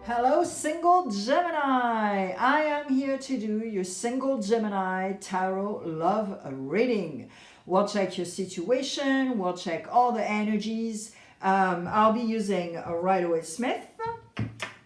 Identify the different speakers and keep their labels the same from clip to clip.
Speaker 1: Hello, single Gemini. I am here to do your single Gemini tarot love reading. We'll check your situation. We'll check all the energies. I'll be using Rider Waite Smith,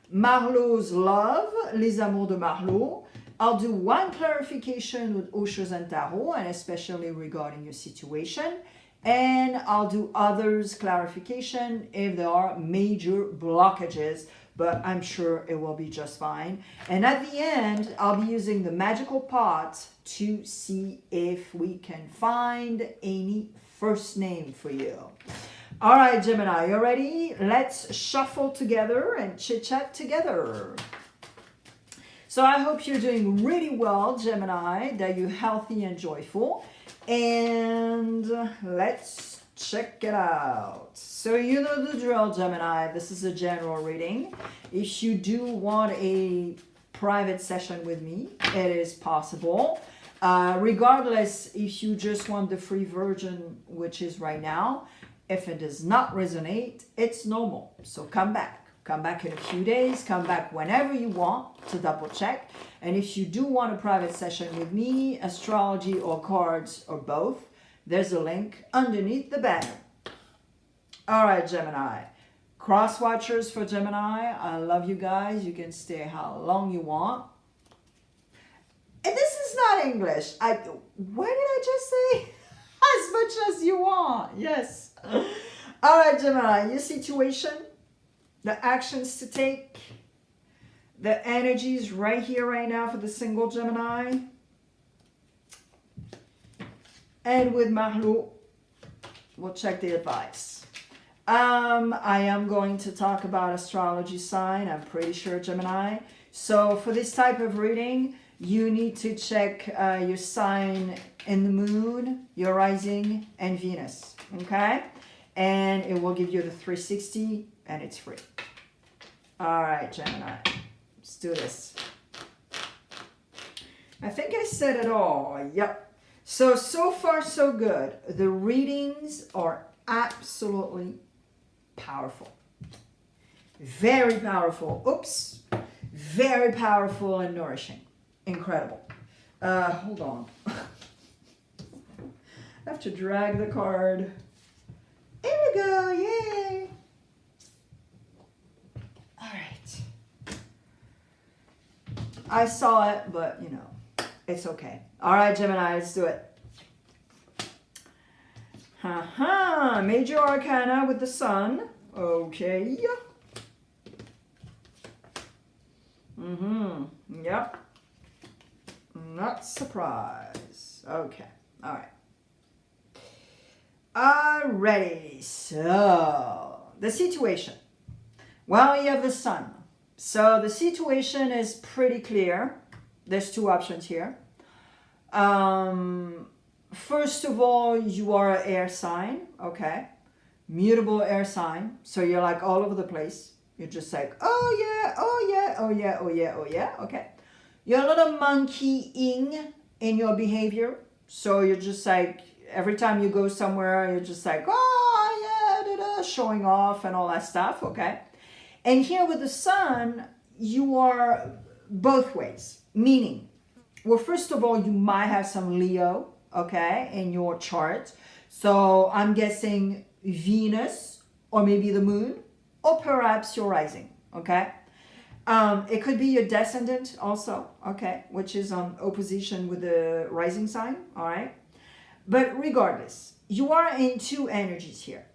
Speaker 1: Marlo's Love, Les Amours De Marlo. I'll do one clarification with Osho Zen Tarot, and especially regarding your situation. And I'll do others clarification if there are major blockages, but I'm sure it will be just fine. And at the end, I'll be using the magical pot to see if we can find any first name for you. All right, Gemini, you ready? Let's shuffle together and chit-chat together. So I hope you're doing really well, Gemini, that you're healthy and joyful. And let's check it out. So you know the drill, Gemini. This is a general reading. If you do want a private session with me, it is possible. Regardless, if you just want the free version, which is right now, if it does not resonate, it's normal. So come back. Come back in a few days. Come back whenever you want to double check. And if you do want a private session with me, astrology or cards or both, there's a link underneath the banner. All right, Gemini. Cross watchers for Gemini. I love you guys. You can stay how long you want. And this is not English. What did I just say? As much as you want. Yes. All right, Gemini. Your situation, the actions to take, the energies right here, right now for the single Gemini. And with Marlo, we'll check the advice. I am going to talk about astrology sign. I'm pretty sure Gemini. So for this type of reading, you need to check your sign in the moon, your rising, and Venus. Okay? And it will give you the 360, and it's free. All right, Gemini. Let's do this. I think I said it all. Yep. So far, so good. The readings are absolutely powerful. Very powerful. Oops. Very powerful and nourishing. Incredible. Hold on. I have to drag the card. Here we go. Yay. All right. I saw it, but you know, it's okay. All right, Gemini, let's do it. Major Arcana with the Sun. Okay. Yep. Not surprised. Okay. All right. Alrighty. So, the situation. Well, you have the Sun. So, the situation is pretty clear. There's two options here. First of all, you are an air sign, okay? Mutable air sign. So you're like all over the place. You're just like, oh yeah, oh yeah, oh yeah, oh yeah, oh yeah, okay. You're a little monkeying in your behavior. So you're just like, every time you go somewhere, you're just like, oh yeah, da-da, showing off and all that stuff, okay? And here with the Sun, you are both ways. Meaning, well, first of all, you might have some Leo, okay, in your chart. So I'm guessing Venus or maybe the moon or perhaps your rising, okay? It could be your descendant also, okay, which is on opposition with the rising sign, all right? But regardless, you are in two energies here.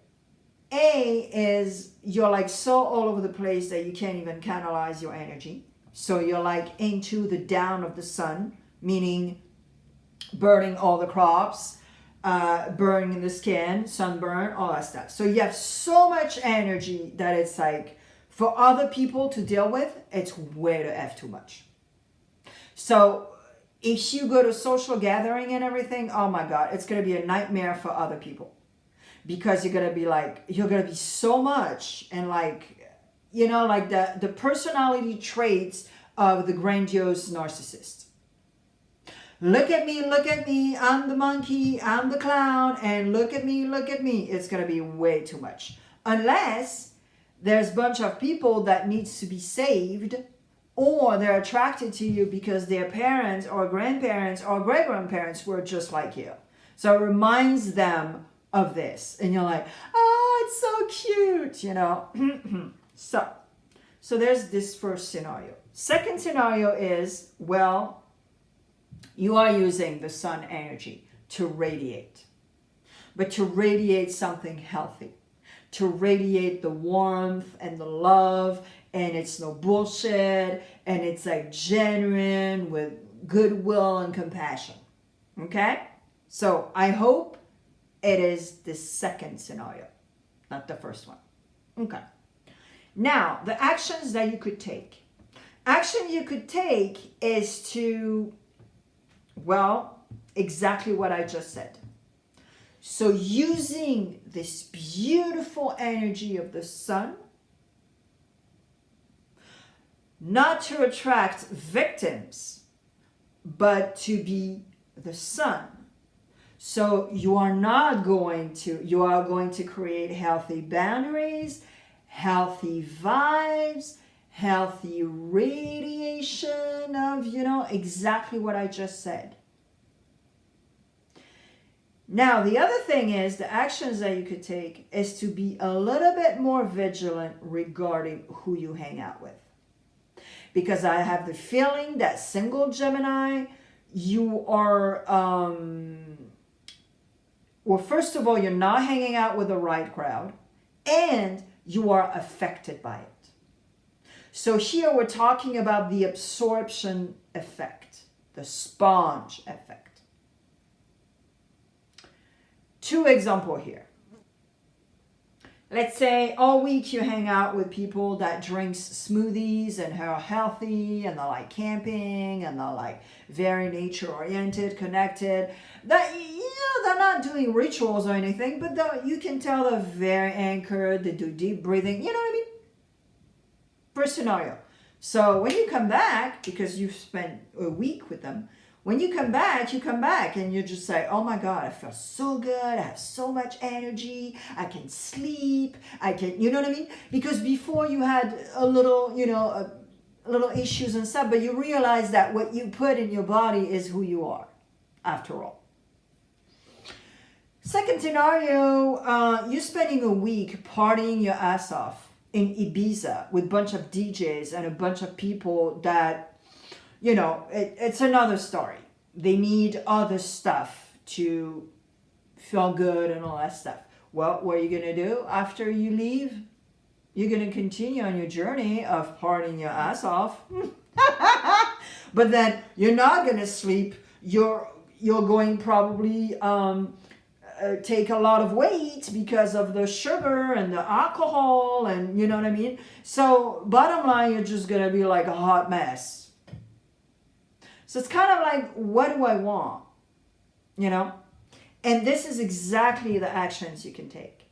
Speaker 1: A is you're like so all over the place that you can't even canalize your energy. So you're like into the down of the sun, meaning burning all the crops, burning the skin, sunburn, all that stuff. So you have so much energy that it's like, for other people to deal with, it's way the F too much. So if you go to social gathering and everything, oh my God, it's going to be a nightmare for other people. Because you're going to be like, you're going to be so much and like, you know, like the personality traits of the grandiose narcissist. Look at me, I'm the monkey, I'm the clown, and look at me. It's going to be way too much. Unless there's a bunch of people that needs to be saved, or they're attracted to you because their parents or grandparents or great-grandparents were just like you. So it reminds them of this. And you're like, oh, it's so cute, you know. So there's this first scenario. Second scenario is, well, you are using the sun energy to radiate, but to radiate something healthy, to radiate the warmth and the love, and it's no bullshit, and it's like genuine with goodwill and compassion. Okay? So I hope it is the second scenario, not the first one. Okay. Now, the actions that you could take. Action you could take is to, well, exactly what I just said. So using this beautiful energy of the sun, not to attract victims, but to be the sun. So you are going to create healthy boundaries, healthy vibes, healthy radiation of, exactly what I just said. Now, the other thing is, the actions that you could take is to be a little bit more vigilant regarding who you hang out with. Because I have the feeling that single Gemini, you are, well, first of all, you're not hanging out with the right crowd, and you are affected by it. So here we're talking about the absorption effect, the sponge effect. 2 examples here. Let's say all week you hang out with people that drinks smoothies and are healthy, and they're like camping, and they're like very nature oriented, connected. That, they're not doing rituals or anything, but you can tell they're very anchored. They do deep breathing. You know what I mean? First scenario. So when you come back, because you've spent a week with them, when you come back and you just say, oh my God, I feel so good. I have so much energy. I can sleep. You know what I mean? Because before you had a little, a little issues and stuff, but you realize that what you put in your body is who you are, after all. Second scenario, you're spending a week partying your ass off in Ibiza with a bunch of DJs and a bunch of people that, it's another story. They need other stuff to feel good and all that stuff. Well, what are you going to do after you leave? You're going to continue on your journey of partying your ass off. But then you're not going to sleep. You're going probably take a lot of weight because of the sugar and the alcohol, and you know what I mean? So bottom line, you're just going to be like a hot mess. So it's kind of like, what do I want? And this is exactly the actions you can take.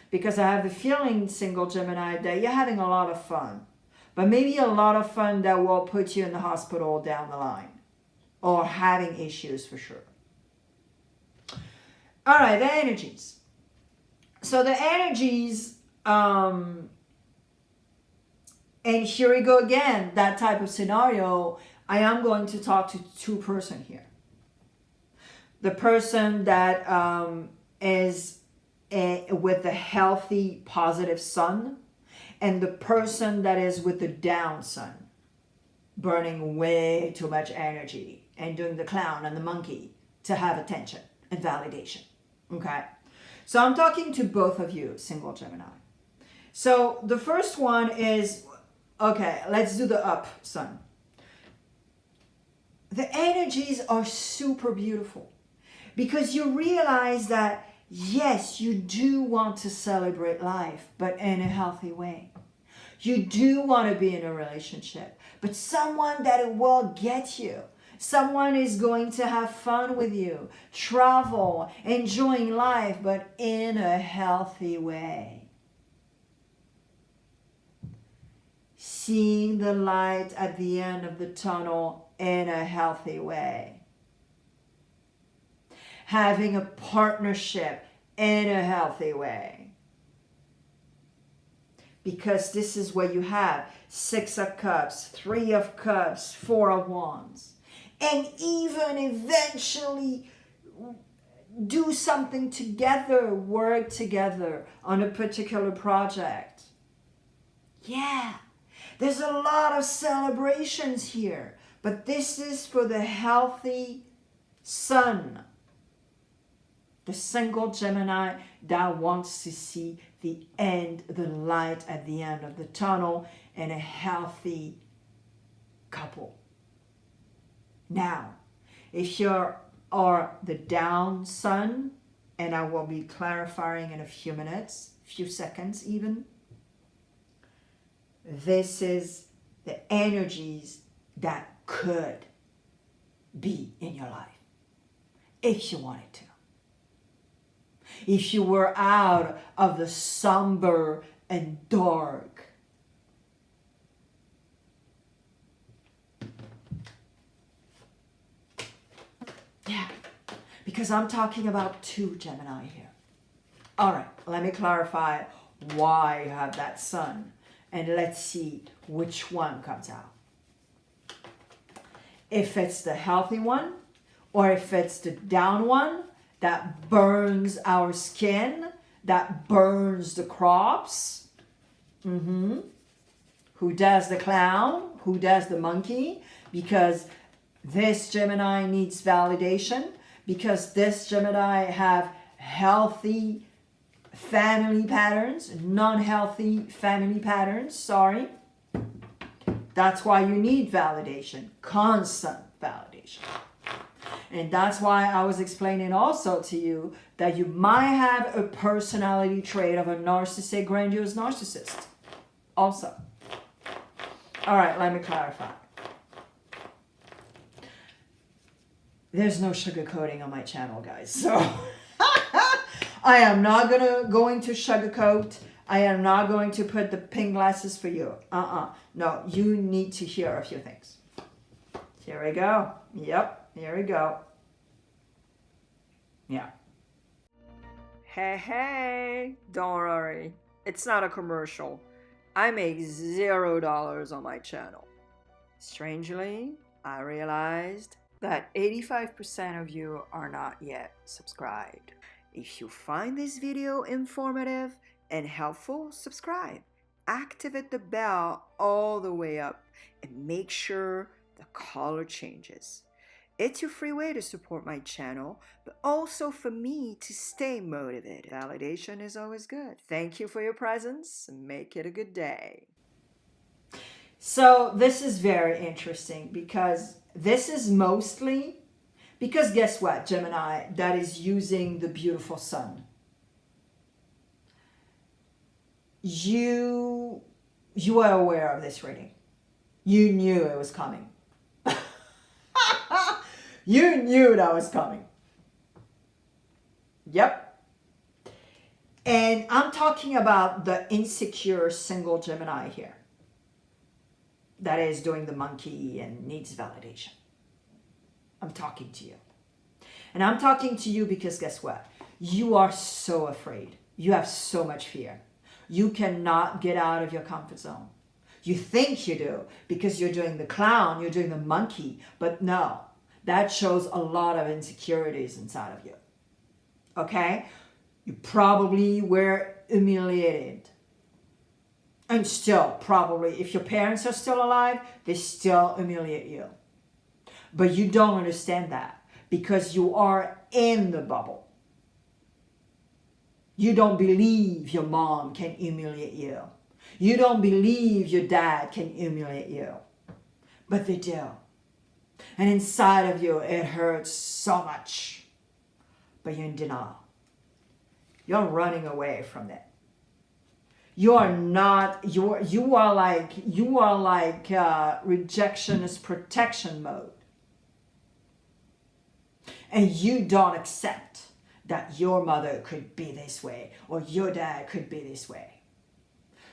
Speaker 1: Because I have the feeling, single Gemini, that you're having a lot of fun. But maybe a lot of fun that will put you in the hospital down the line. Or having issues for sure. All right, the energies. So the energies, and here we go again, that type of scenario, I am going to talk to 2 person here. The person that is with the healthy, positive sun, and the person that is with the down sun, burning way too much energy and doing the clown and the monkey to have attention and validation. Okay? So I'm talking to both of you, single Gemini. So the first one is, okay, let's do the up sun. The energies are super beautiful because you realize that, yes, you do want to celebrate life, but in a healthy way. You do want to be in a relationship, but someone that will get you. Someone is going to have fun with you, travel, enjoying life, but in a healthy way. Seeing the light at the end of the tunnel in a healthy way. Having a partnership in a healthy way. because this is where you have 6 of Cups, 3 of Cups, 4 of Wands. And even eventually do something together, work together on a particular project. Yeah, there's a lot of celebrations here, but this is for the healthy sun. The single Gemini that wants to see the end, the light at the end of the tunnel, and a healthy couple. Now, if you are the down sun, and I will be clarifying in a few minutes, few seconds even, this is the energies that could be in your life if you wanted to. If you were out of the somber and dark. Yeah, because I'm talking about 2 Gemini here. All right, let me clarify why you have that sun. And let's see which one comes out. If it's the healthy one, or if it's the down one that burns our skin, that burns the crops. Who does the clown? Who does the monkey? Because this Gemini needs validation. Because this Gemini have healthy family patterns, non-healthy family patterns, sorry. That's why you need validation, constant validation. And that's why I was explaining also to you that you might have a personality trait of a narcissistic, grandiose narcissist also. All right, let me clarify. There's no sugarcoating on my channel, guys, so I am not going to sugarcoat. I am not going to put the pink glasses for you. No, you need to hear a few things. Here we go. Yep, here we go. Yeah. Hey, don't worry. It's not a commercial. I make $0 on my channel. Strangely, I realized that 85% of you are not yet subscribed. If you find this video informative and helpful, subscribe. Activate the bell all the way up and make sure the color changes. It's your free way to support my channel, but also for me to stay motivated. Validation is always good. Thank you for your presence and make it a good day. So this is very interesting because this is mostly, because guess what, Gemini, that is using the beautiful sun. You are aware of this reading. You knew it was coming. You knew that was coming. Yep. And I'm talking about the insecure single Gemini here. That is doing the monkey and needs validation. I'm talking to you. And I'm talking to you because guess what? You are so afraid. You have so much fear. You cannot get out of your comfort zone. You think you do because you're doing the clown, you're doing the monkey, but no, that shows a lot of insecurities inside of you. Okay? You probably were humiliated. And still, probably, if your parents are still alive, they still humiliate you. But you don't understand that because you are in the bubble. You don't believe your mom can humiliate you. You don't believe your dad can humiliate you. But they do. And inside of you, it hurts so much. But you're in denial. You're running away from it. You are not, you are like rejectionist protection mode. And you don't accept that your mother could be this way or your dad could be this way.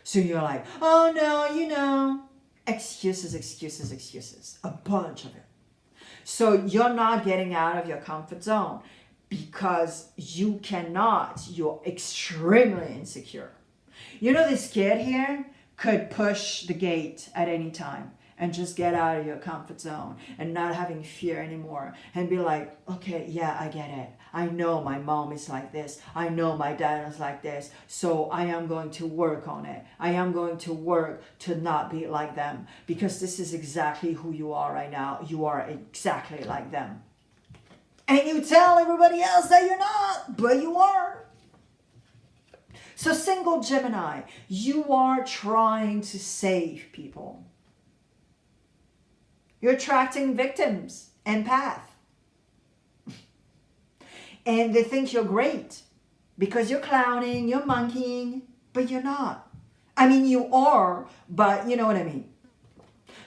Speaker 1: So you're like, oh no, you know, excuses, excuses, excuses, a bunch of it. So you're not getting out of your comfort zone because you cannot, you're extremely insecure. You know, this kid here could push the gate at any time and just get out of your comfort zone and not having fear anymore and be like, okay, yeah, I get it. I know my mom is like this. I know my dad is like this. So I am going to work on it. I am going to work to not be like them, because this is exactly who you are right now. You are exactly like them. And you tell everybody else that you're not, but you are. So single Gemini, you are trying to save people. You're attracting victims, empath. And they think you're great because you're clowning, you're monkeying, but you're not. I mean, you are, but you know what I mean.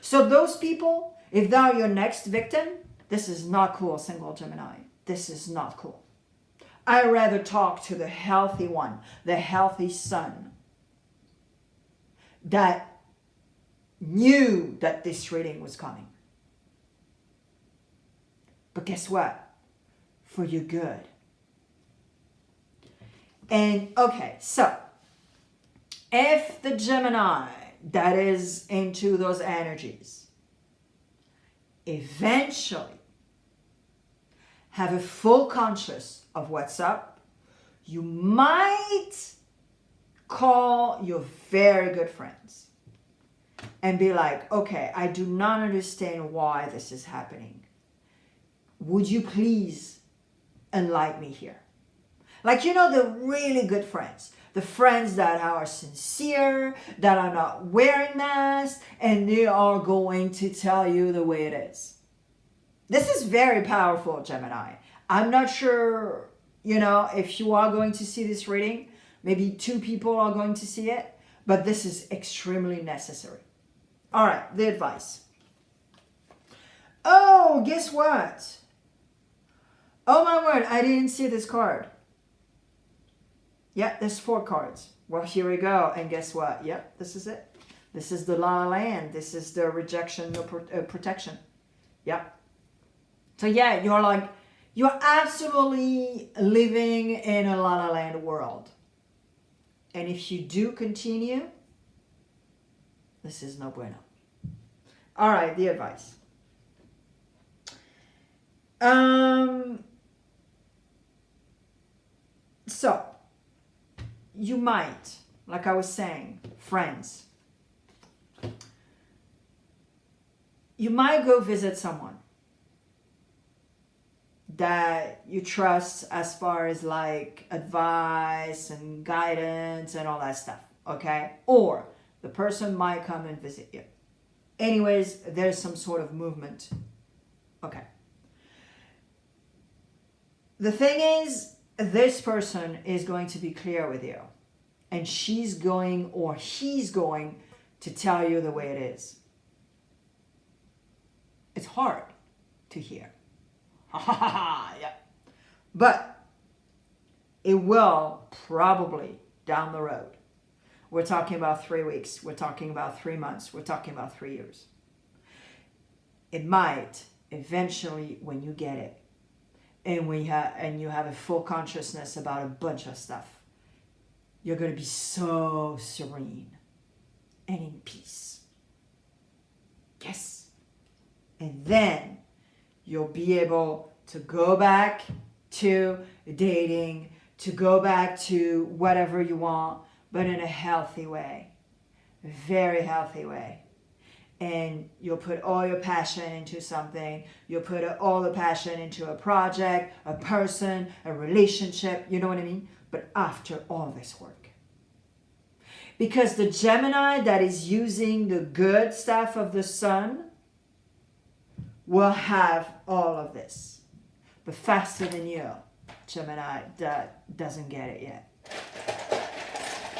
Speaker 1: So those people, if they're your next victim, this is not cool, single Gemini. This is not cool. I'd rather talk to the healthy one, the healthy son, that knew that this reading was coming. But guess what? For your good. And okay, so if the Gemini that is into those energies eventually have a full conscious of what's up, you might call your very good friends and be like, okay, I do not understand why this is happening. Would you please enlighten me here? Like, you know, the really good friends, the friends that are sincere, that are not wearing masks, and they are going to tell you the way it is. This is very powerful, Gemini. I'm not sure, you know, if you are going to see this reading, maybe 2 people are going to see it, but this is extremely necessary. All right, the advice. Oh, guess what? Oh my word, I didn't see this card. Yeah, there's 4 cards. Well, here we go. And guess what? Yep, this is it. This is the La La Land. This is the rejection, no protection. Yep. So yeah, you're absolutely living in a La La Land world. And if you do continue, this is no bueno. All right, the advice. So, you might, like I was saying, friends, you might go visit someone that you trust as far as like advice and guidance and all that stuff, okay? Or the person might come and visit you. Anyways, there's some sort of movement. Okay. The thing is, this person is going to be clear with you. And she's going or he's going to tell you the way it is. It's hard to hear. Ha ha ha ha, yeah. But it will probably down the road. We're talking about 3 weeks. We're talking about 3 months. We're talking about 3 years. It might eventually, when you get it, and you have a full consciousness about a bunch of stuff, you're going to be so serene and in peace. Yes. And then you'll be able to go back to dating, to go back to whatever you want, but in a healthy way, a very healthy way. And you'll put all your passion into something. You'll put all the passion into a project, a person, a relationship. You know what I mean? But after all this work. Because the Gemini that is using the good stuff of the sun will have all of this. But faster than you, Gemini that doesn't get it yet.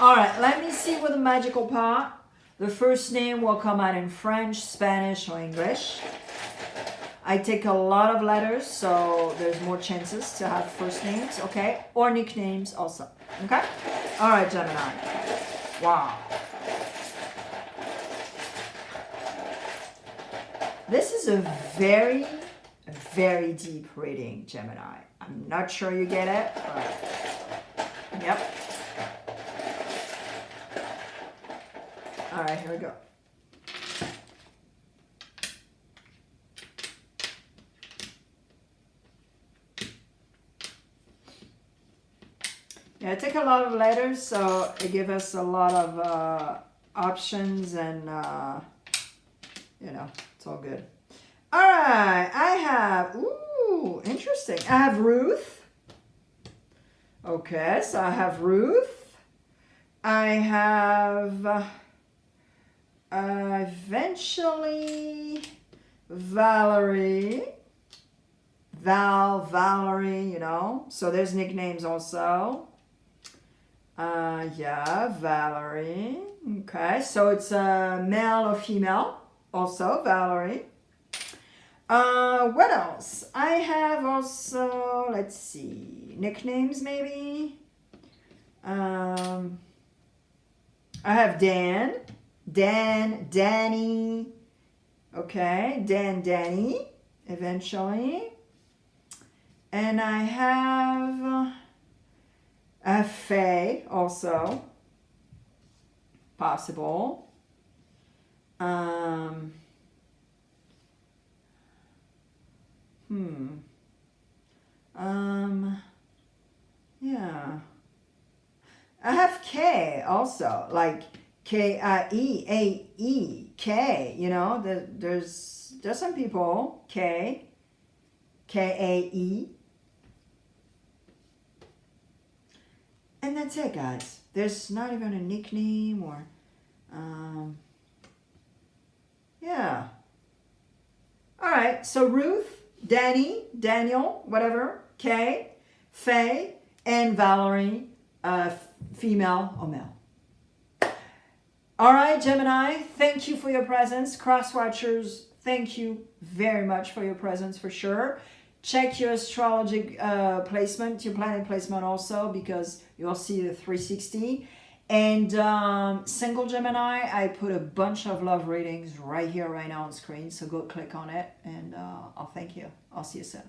Speaker 1: All right, let me see with the magical part. The first name will come out in French, Spanish, or English. I take a lot of letters, so there's more chances to have first names, okay? Or nicknames also, okay? All right, Gemini. Wow. This is a very, very deep reading, Gemini. I'm not sure you get it, but yep. All right, here we go. Yeah, I take a lot of letters, so it gives us a lot of options, and you know, it's all good. All right, I have, ooh, interesting. I have Ruth. Okay, so I have Ruth. I have eventually Valerie. Valerie, you know. So there's nicknames also. Yeah, Valerie. Okay, so it's a male or female. Also, Valerie. What else? I have also, let's see, nicknames maybe. I have Dan, Danny. Okay, Danny, eventually. And I have Faye also, possible. Yeah. I have K also, like K-I-E-A-E, K, you know, there's some people, K, K-A-E. And that's it, guys. There's not even a nickname or, yeah. All right, so Ruth, Danny, Daniel, whatever, Kay, Faye, and Valerie, female or male. All right, Gemini, thank you for your presence. Cross-watchers, thank you very much for your presence for sure. Check your astrology placement, your planet placement also, because you'll see the 360. And single Gemini, I put a bunch of love readings right here, right now on screen. So go click on it, and I'll thank you. I'll see you soon.